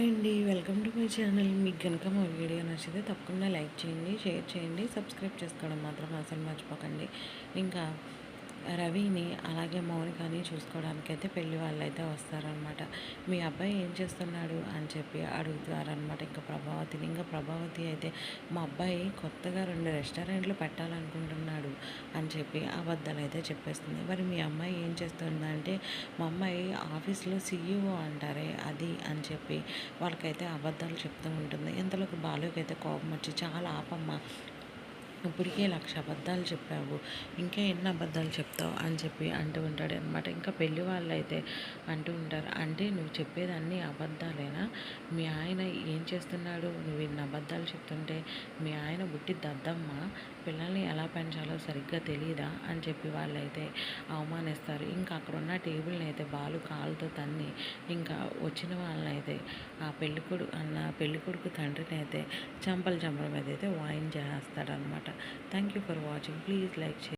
Hi అండి, welcome to my channel. మీకు కనుక మా వీడియో నచ్చితే తప్పకుండా లైక్ చేయండి, షేర్ చేయండి, సబ్స్క్రైబ్ చేసుకోవడం మాత్రం అసలు మర్చిపోకండి. ఇంకా రవిని అలాగే మౌనికని చూసుకోవడానికైతే పెళ్లి వాళ్ళు అయితే వస్తారనమాట. మీ అబ్బాయి ఏం చేస్తున్నాడు అని చెప్పి అడుగుతారనమాట ఇంకా ప్రభావతి అయితే మా అబ్బాయి కొత్తగా 2 రెస్టారెంట్లు పెట్టాలనుకుంటున్నాడు అని చెప్పి అబద్ధాలు అయితే చెప్పేస్తుంది. మరి మీ అమ్మాయి ఏం చేస్తుందంటే మా అమ్మాయి ఆఫీస్లో సీఈఓ అంటారే అది అని చెప్పి వాళ్ళకైతే అబద్ధాలు చెప్తూ ఉంటుంది. ఇంతలోకి బాలుకి అయితే కోపం వచ్చి చాలా ఆపమ్మ, ఇప్పటికే 1,00,000 అబద్ధాలు చెప్పావు, ఇంకా ఎన్ని అబద్ధాలు చెప్తావు అని చెప్పి అంటూ ఉంటాడు అనమాట. ఇంకా పెళ్లి వాళ్ళు అయితే అంటూ ఉంటారు, అంటే నువ్వు చెప్పేదన్నీ అబద్ధాలేనా? మీ ఆయన ఏం చేస్తున్నాడు? నువ్వు ఇన్ని అబద్ధాలు చెప్తుంటే మీ ఆయన బుట్టి దద్దమ్మ, పిల్లల్ని ఎలా పెంచాలో సరిగ్గా తెలియదా అని చెప్పి వాళ్ళైతే అవమానిస్తారు. ఇంకా అక్కడ ఉన్న టేబుల్ని అయితే బాలు కాలుతో తన్ని ఇంకా వచ్చిన వాళ్ళనైతే ఆ పెళ్ళికొడుకు తండ్రిని అయితే చంపల మీద అయితే వాయించేస్తాడనమాట. Thank you for watching. Please like